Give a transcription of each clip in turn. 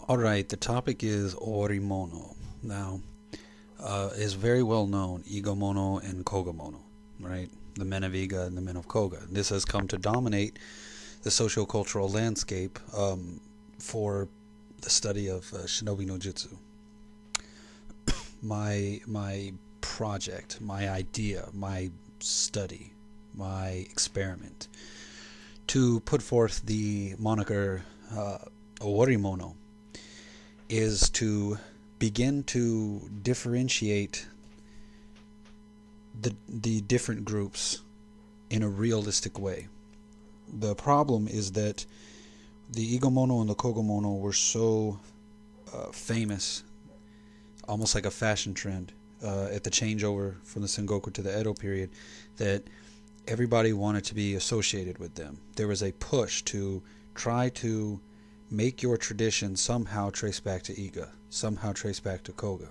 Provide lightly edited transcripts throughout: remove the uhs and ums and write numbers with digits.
Alright, the topic is Owari Mono. Now, is very well known, Iga Mono and Koga Mono, right? The men of Iga and the men of Koga. This has come to dominate the socio-cultural landscape for the study of shinobi no jutsu. My project, my idea, my study, my experiment to put forth the moniker Owari Mono is to begin to differentiate the different groups in a realistic way. The problem is that the Iga Mono and the Koga Mono were so famous, almost like a fashion trend, at the changeover from the Sengoku to the Edo period, that everybody wanted to be associated with them. There was a push to try to make your tradition somehow trace back to Iga, somehow trace back to Koga.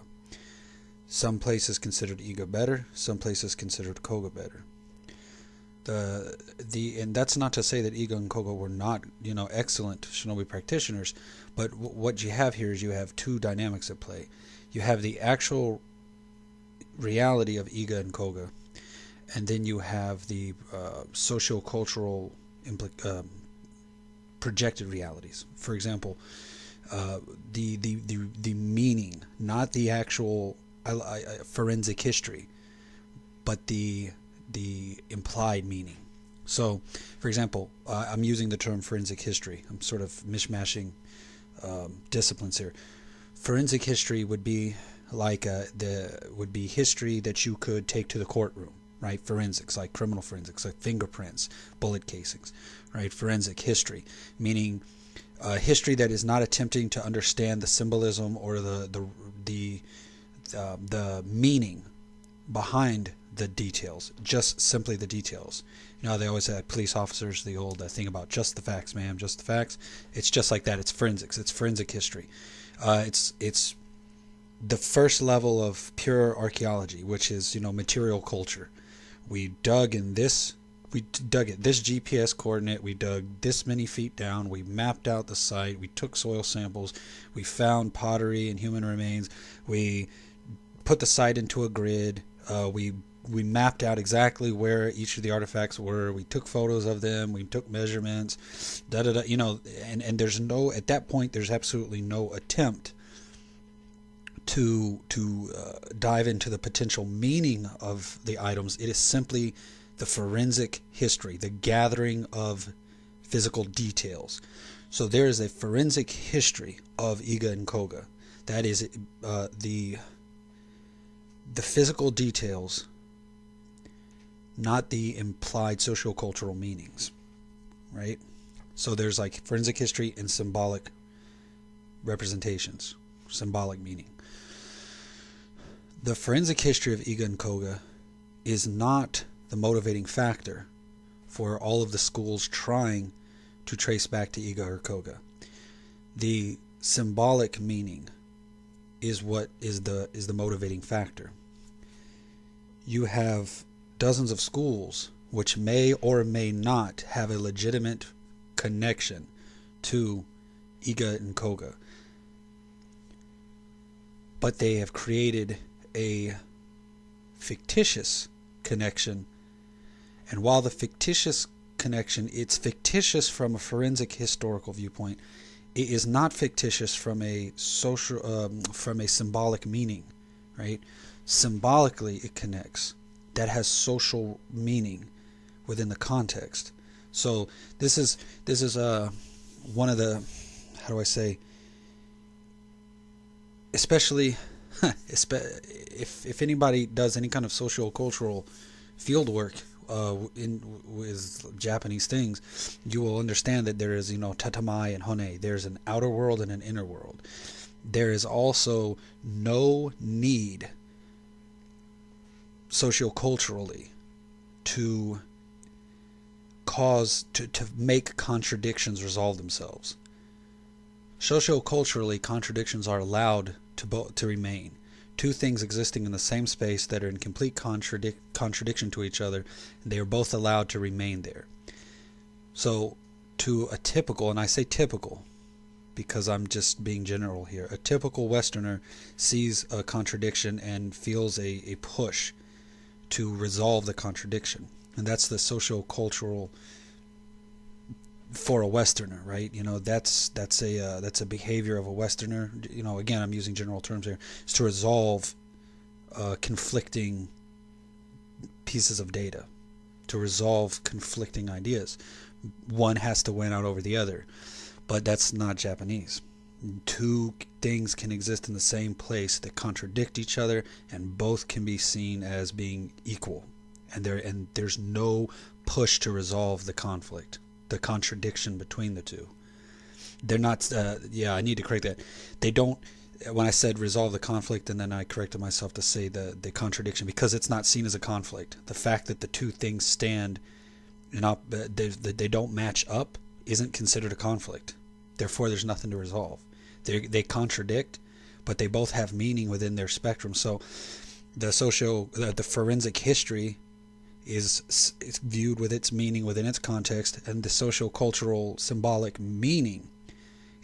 Some places considered Iga better, some places considered Koga better. And that's not to say that Iga and Koga were not, excellent shinobi practitioners, but what you have here is you have two dynamics at play. You have the actual reality of Iga and Koga, and then you have the socio-cultural projected realities. For example, the meaning, not the actual forensic history, but the implied meaning. So, for example, I'm using the term forensic history. I'm sort of mishmashing disciplines here. Forensic history would be like would be history that you could take to the courtroom, right? Forensics, like criminal forensics, like fingerprints, bullet casings, right? Forensic history, meaning history that is not attempting to understand the symbolism or the meaning behind the details, just simply the details. They always had police officers, the old thing about just the facts, ma'am, just the facts. It's just like that. It's forensics. It's forensic history. It's the first level of pure archaeology, which is material culture. We dug at this GPS coordinate, we dug this many feet down, we mapped out the site, we took soil samples, we found pottery and human remains, we put the site into a grid, we mapped out exactly where each of the artifacts were, we took photos of them, we took measurements, and there's no, at that point there's absolutely no attempt to dive into the potential meaning of the items. It is simply the forensic history, the gathering of physical details. So there is a forensic history of Iga and Koga. That is the physical details, not the implied sociocultural meanings, right? So there's like forensic history and symbolic representations, symbolic meaning. The forensic history of Iga and Koga is not the motivating factor for all of the schools trying to trace back to Iga or Koga. The symbolic meaning is what is the motivating factor. You have dozens of schools which may or may not have a legitimate connection to Iga and Koga, but they have created a fictitious connection. And while the fictitious connection, it's fictitious from a forensic historical viewpoint, it is not fictitious from a from a symbolic meaning, right? Symbolically it connects. That has social meaning within the context. So this is one of the, how do I say, especially if anybody does any kind of socio-cultural field work with Japanese things, you will understand that there is tatamai and hone. There's an outer world and an inner world. There is also no need socioculturally to make contradictions resolve themselves. Socioculturally, contradictions are allowed to remain. Two things existing in the same space that are in complete contradiction to each other, they are both allowed to remain there. So to a typical, and I say typical because I'm just being general here. A typical Westerner sees a contradiction and feels a push to resolve the contradiction. And that's the socio-cultural for a Westerner, right? You know, that's a behavior of a Westerner. You know, again, I'm using general terms here. Is to resolve conflicting pieces of data, to resolve conflicting ideas. One has to win out over the other, but that's not Japanese. Two things can exist in the same place that contradict each other, and both can be seen as being equal. And there's no push to resolve the conflict, the contradiction between the two. They're not. I need to correct that. They don't. When I said resolve the conflict, and then I corrected myself to say the contradiction, because it's not seen as a conflict. The fact that the two things stand and they don't match up isn't considered a conflict. Therefore, there's nothing to resolve. They contradict, but they both have meaning within their spectrum. So the forensic history is viewed with its meaning within its context, and the socio-cultural symbolic meaning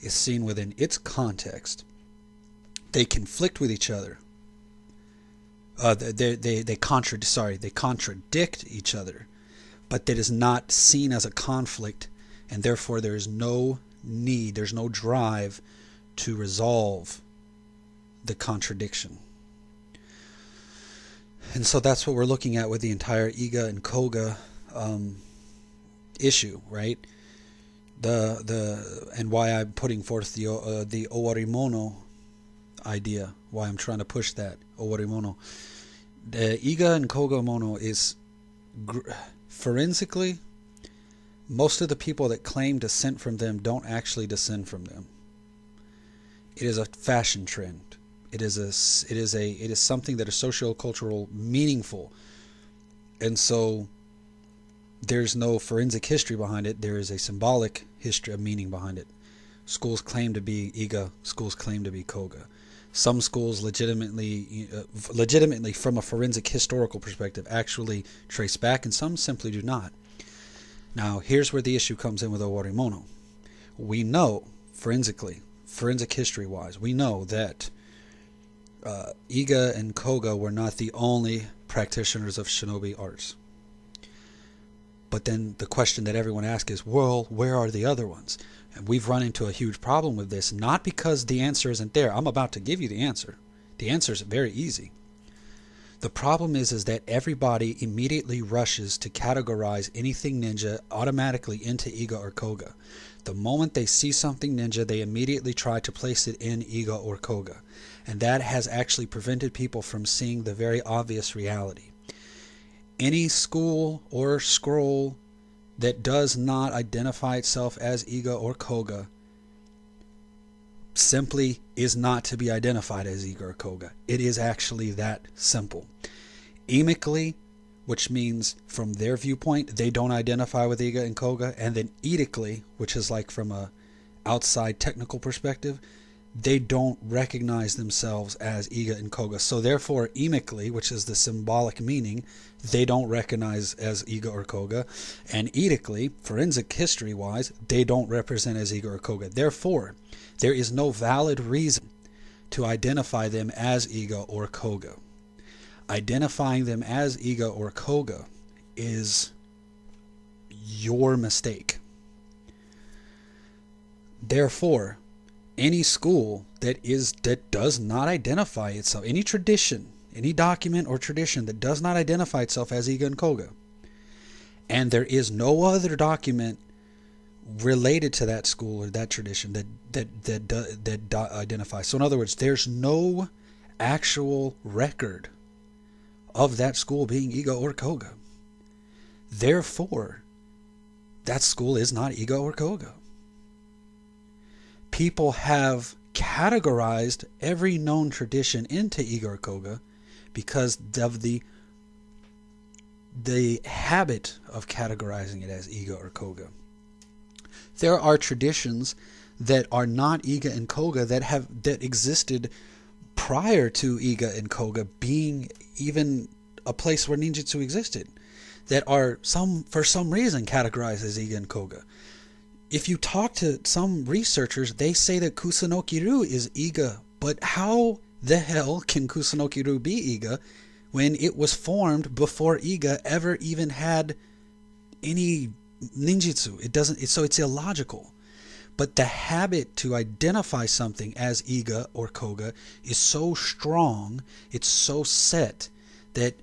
is seen within its context. They conflict with each other. They contradict each other, but that is not seen as a conflict, and therefore there is no need, there's no drive to resolve the contradiction. And so that's what we're looking at with the entire Iga and Koga issue, right? And why I'm putting forth the Owari Mono idea, why I'm trying to push that Owari Mono. The Iga and Koga Mono is forensically, most of the people that claim descent from them don't actually descend from them. It is a fashion trend. It is something that is socio-cultural meaningful. And so there's no forensic history behind it. There is a symbolic history, a meaning behind it. Schools claim to be Iga, schools claim to be Koga. Some schools legitimately from a forensic historical perspective actually trace back, and some simply do not. Now, here's where the issue comes in with Owari Mono. We know, forensic history-wise, we know that Iga and Koga were not the only practitioners of shinobi arts. But then the question that everyone asks is, well, where are the other ones? And we've run into a huge problem with this, not because the answer isn't there. I'm about to give you the answer. The answer is very easy. The problem is that everybody immediately rushes to categorize anything ninja automatically into Iga or Koga. The moment they see something ninja, they immediately try to place it in Iga or Koga. And that has actually prevented people from seeing the very obvious reality. Any school or scroll that does not identify itself as Iga or Koga simply is not to be identified as Iga or Koga. It is actually that simple. Emically, which means from their viewpoint, they don't identify with Iga and Koga, and then etically, which is like from a outside technical perspective, they don't recognize themselves as Iga and Koga. So therefore, emically, which is the symbolic meaning, they don't recognize as Iga or Koga. And etically, forensic history-wise, they don't represent as Iga or Koga. Therefore, there is no valid reason to identify them as Iga or Koga. Identifying them as Iga or Koga is your mistake. Therefore, any school that does not identify itself, any tradition, any document or tradition that does not identify itself as Iga and Koga, and there is no other document related to that school or that tradition that identifies. So in other words, there's no actual record of that school being Iga or Koga. Therefore, that school is not Iga or Koga. People have categorized every known tradition into Iga or Koga because of the habit of categorizing it as Iga or Koga. There are traditions that are not Iga and Koga that existed prior to Iga and Koga being even a place where ninjutsu existed, that are for some reason categorized as Iga and Koga. if you talk to some researchers, they say that Kusunoki Ryu is Iga. But how the hell can Kusunoki Ryu be Iga when it was formed before Iga ever even had any ninjutsu? It doesn't. So it's illogical. But the habit to identify something as Iga or Koga is so strong, it's so set, that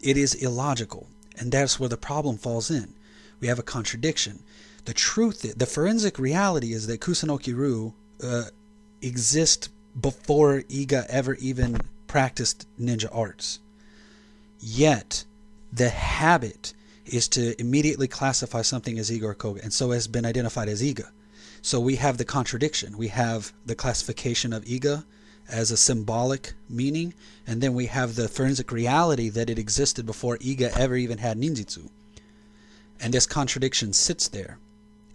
it is illogical. And that's where the problem falls in. We have a contradiction. The truth, the forensic reality is that Kusunoki Ryu exists before Iga ever even practiced ninja arts. Yet, the habit is to immediately classify something as Iga or Koga, and so has been identified as Iga. So we have the contradiction. We have the classification of Iga as a symbolic meaning, and then we have the forensic reality that it existed before Iga ever even had ninjutsu. And this contradiction sits there,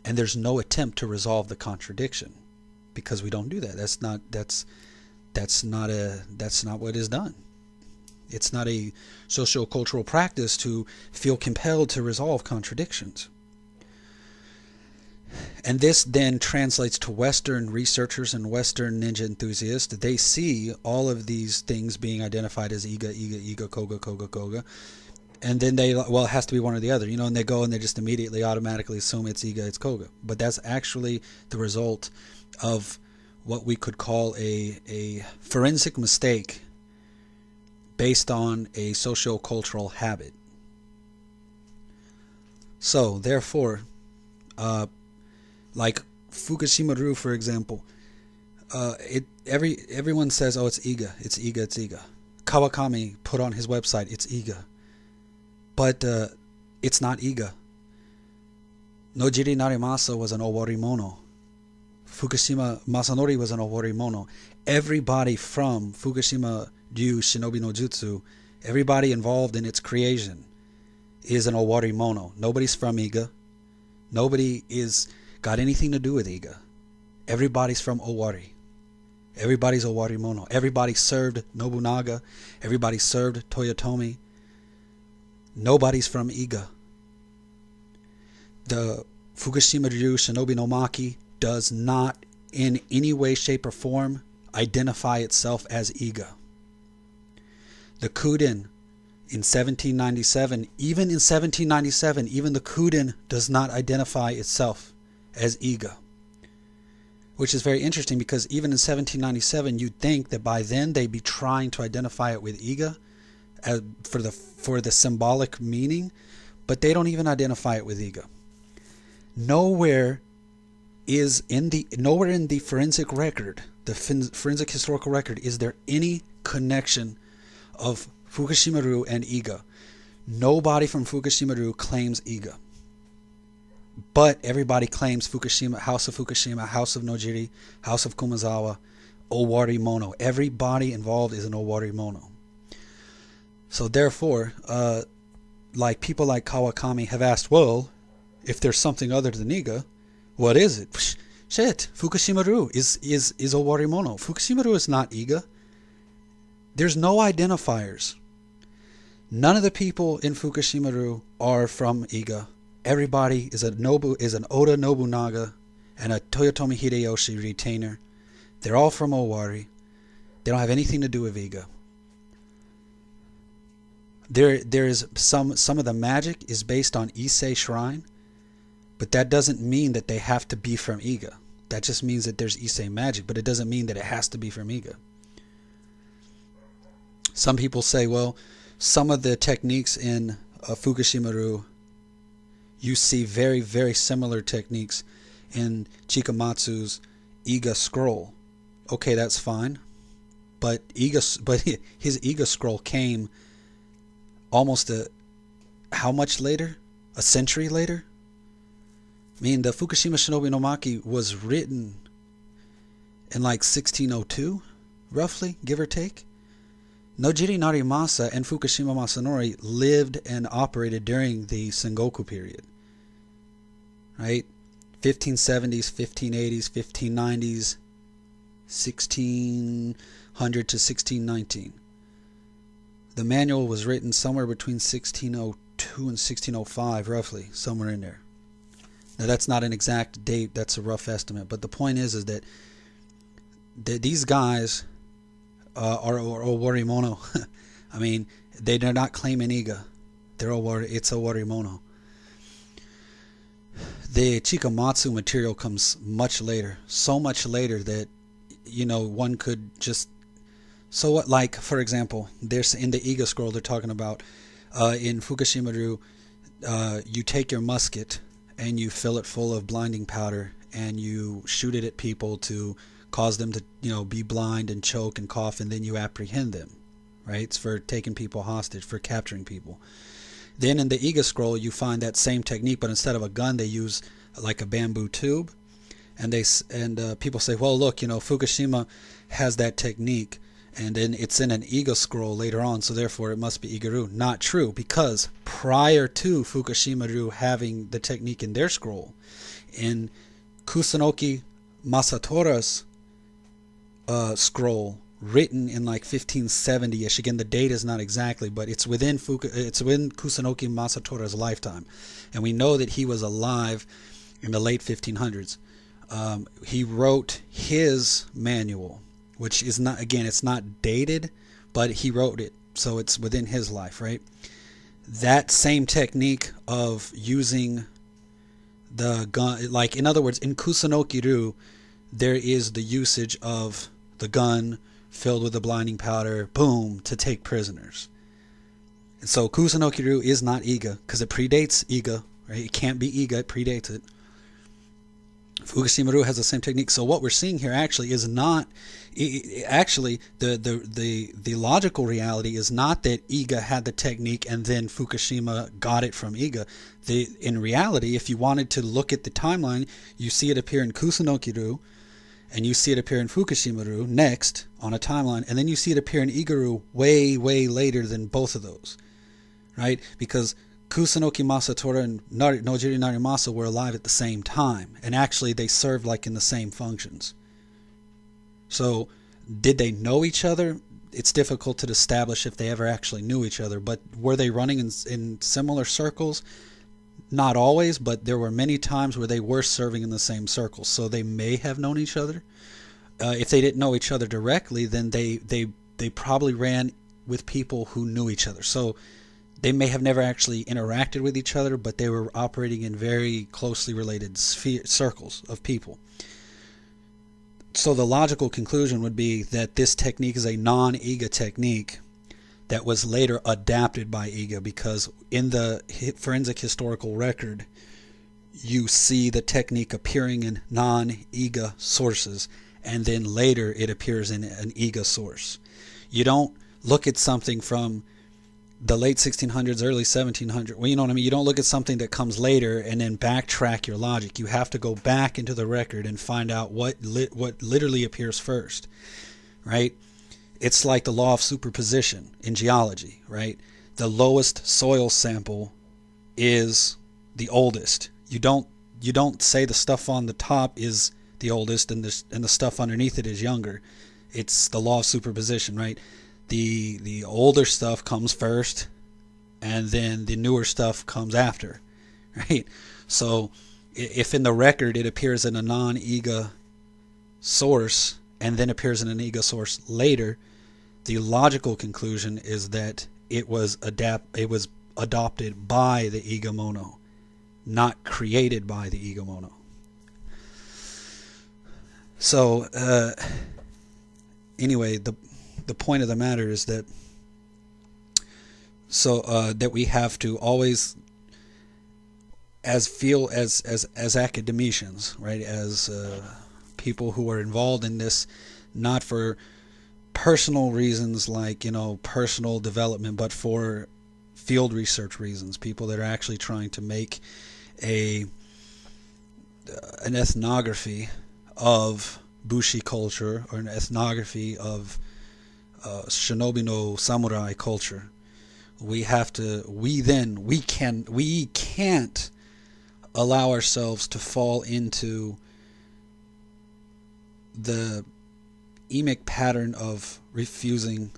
and there's no attempt to resolve the contradiction, because we don't do that. That's not what is done. It's not a socio-cultural practice to feel compelled to resolve contradictions. And this then translates to Western researchers and Western ninja enthusiasts. They see all of these things being identified as Iga, Iga, Iga, Koga, Koga, Koga. And then they, well, it has to be one or the other, you know, and they go and they just immediately automatically assume it's Iga, it's Koga. But that's actually the result of what we could call a forensic mistake based on a socio-cultural habit. So, therefore, like Fukushima Ryu, for example, everyone says, oh, it's Iga, it's Iga, it's Iga. Kawakami put on his website, it's Iga. But it's not Iga. Nojiri Narimasa was an Owari Mono. Fukushima Masanori was an Owari Mono. Everybody from Fukushima Ryu Shinobi no Jutsu, everybody involved in its creation is an Owari Mono. Nobody's from Iga. Nobody is got anything to do with Iga. Everybody's from Owari. Everybody's Owari Mono. Everybody served Nobunaga. Everybody served Toyotomi. Nobody's from Iga. The Fukushima Ryu Shinobi no Maki does not in any way, shape, or form identify itself as Iga. The Kuden in 1797, even in 1797, even the Kuden does not identify itself as Iga. Which is very interesting, because even in 1797 you'd think that by then they'd be trying to identify it with Iga as for the symbolic meaning, but they don't even identify it with Iga. Nowhere in the forensic record, the forensic historical record, is there any connection of Fukushima Ryu and Iga. Nobody from Fukushima Ryu claims Iga. But everybody claims Fukushima, House of Fukushima, House of Nojiri, House of Kumazawa, Owari Mono. Everybody involved is an Owari Mono. So therefore, like people like Kawakami have asked, well, if there's something other than Iga, what is it? Shit, Fukushima Ryu is Owari Mono. Fukushima Ryu is not Iga. There's no identifiers. None of the people in Fukushima Ryu are from Iga. Everybody is an Oda Nobunaga and a Toyotomi Hideyoshi retainer. They're all from Owari. They don't have anything to do with Iga. There is some of the magic is based on Issei Shrine, but that doesn't mean that they have to be from Iga. That just means that there's Issei magic, but it doesn't mean that it has to be from Iga. Some people say, well, some of the techniques in Fukushima Ryu, you see very, very similar techniques in Chikamatsu's Iga scroll. Okay, that's fine, but his Iga scroll came almost how much later? A century later? I mean, the Fukushima Shinobi no Maki was written in like 1602, roughly, give or take. Nojiri Narimasa and Fukushima Masanori lived and operated during the Sengoku period. Right? 1570s, 1580s, 1590s, 1600 to 1619. The manual was written somewhere between 1602 and 1605, roughly, somewhere in there. Now that's not an exact date, that's a rough estimate, but the point is that these guys are Owari Mono. I mean, they're not claiming Iga. It's Owari Mono. The Chikamatsu material comes much later, so much later that, you know, one could just, so what, like, for example, there's in the Iga scroll they're talking about, in Fukushima Ryu, you take your musket and you fill it full of blinding powder and you shoot it at people to cause them to, you know, be blind and choke and cough, and then you apprehend them, right? It's for taking people hostage, for capturing people. Then in the Iga scroll you find that same technique, but instead of a gun they use like a bamboo tube, and people say, well, look, you know, Fukushima has that technique, and then it's in an Iga scroll later on, so therefore it must be Iga Ryu. Not true, because prior to Fukushima Ryu having the technique in their scroll, in Kusunoki Masatora's scroll, written in like 1570ish. Again, the date is not exactly, but it's within Kusunoki Masatora's lifetime, and we know that he was alive in the late 1500s. He wrote his manual, which is not, again, it's not dated, but he wrote it, so it's within his life, right? That same technique of using the gun, like, in other words, in Kusunoki Ryu, there is the usage of the gun filled with the blinding powder, boom, to take prisoners. And so Kusunoki Ryu is not Iga, because it predates Iga, right? It can't be Iga, it predates it. Fukushima Ryu has the same technique. So what we're seeing here actually is not, actually the logical reality is not that Iga had the technique and then Fukushima got it from Iga. In reality, if you wanted to look at the timeline, you see it appear in Kusunoki Ryu, and you see it appear in Fukushima Ryu next on a timeline, and then you see it appear in Iga Ryu way, way later than both of those, right? Because Kusunoki Masatora and Nojiri Narimasa were alive at the same time, and actually they served like in the same functions. So did they know each other? It's difficult to establish if they ever actually knew each other, but were they running in similar circles? Not always, but there were many times where they were serving in the same circles, so they may have known each other. If they didn't know each other directly, then they probably ran with people who knew each other. So they may have never actually interacted with each other, but they were operating in very closely related circles of people. So the logical conclusion would be that this technique is a non-Iga technique that was later adapted by Iga, because in the forensic historical record you see the technique appearing in non-Iga sources, and then later it appears in an Iga source. You don't look at something from the late 1600s, early 1700s. Well, you know what I mean? You don't look at something that comes later and then backtrack your logic. You have to go back into the record and find out what literally appears first, right? It's like the law of superposition in geology, right? The lowest soil sample is the oldest. You don't say the stuff on the top is the oldest and the stuff underneath it is younger. It's the law of superposition, right? The older stuff comes first, and then the newer stuff comes after, right? So if in the record it appears in a non-Iga source and then appears in an Iga source later, the logical conclusion is that it was adopted by the Iga Mono, not created by the Iga Mono. So anyway, the point of the matter is that that we have to always, as academicians, right, as people who are involved in this, not for personal reasons like, you know, personal development, but for field research reasons, people that are actually trying to make an ethnography of Bushi culture, or an ethnography of shinobi no samurai culture. We can't allow ourselves to fall into the emic pattern of refusing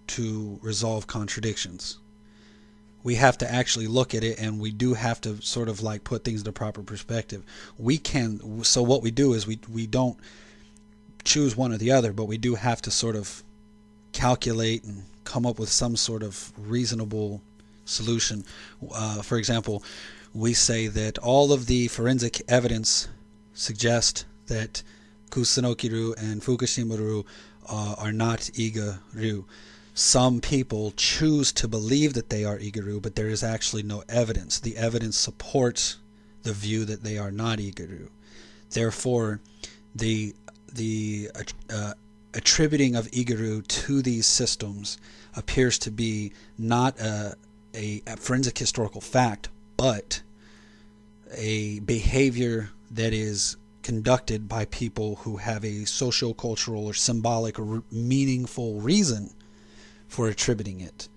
to resolve contradictions. we have to actually look at it, and we do have to sort of like put things into proper perspective. So what we do is we don't choose one or the other, but we do have to sort of calculate and come up with some sort of reasonable solution. For example, we say that all of the forensic evidence suggests that Kusunoki Ryu and Fukushima Ryu are not Iga Ryu. Some people choose to believe that they are Iga Ryu, but there is actually no evidence. The evidence supports the view that they are not Iga Ryu. Therefore, the attributing of Iga Ryu to these systems appears to be not a forensic historical fact, but a behavior that is conducted by people who have a socio-cultural or symbolic or meaningful reason for attributing it.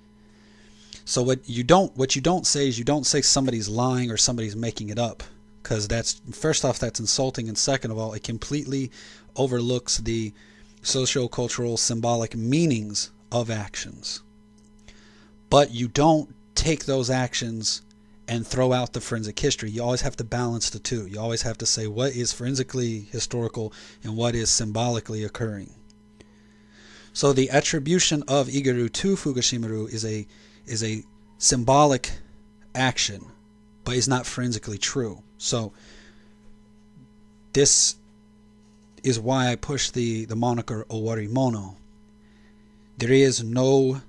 So what you don't say is, you don't say somebody's lying or somebody's making it up, because that's, first off, that's insulting, and second of all, it completely overlooks the socio-cultural symbolic meanings of actions. But you don't take those actions and throw out the forensic history. You always have to balance the two. You always have to say what is forensically historical and what is symbolically occurring. So the attribution of Iga Ryu to Fukushima Ryu is a symbolic action, but is not forensically true. So this is why I push the moniker Owari Mono. There is no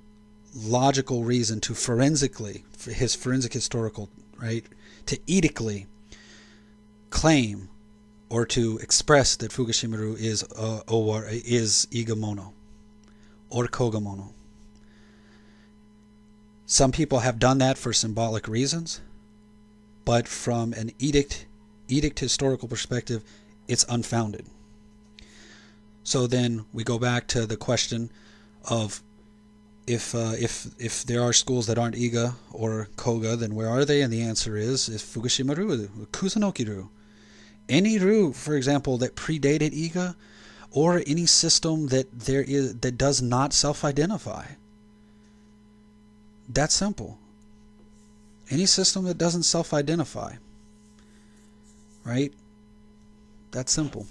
logical reason to forensically, for his forensic historical, right, to edically claim or to express that Fukushima Ryu is Iga Mono or Koga Mono. Some people have done that for symbolic reasons, but from an edict historical perspective, it's unfounded. So then we go back to the question of, if there are schools that aren't Iga or Koga, then where are they? And the answer is Fukushima Ryu, Kusunoki Ryu. Any Ryu, for example, that predated Iga, or any system that does not self-identify. That's simple. Any system that doesn't self-identify, right? That's simple.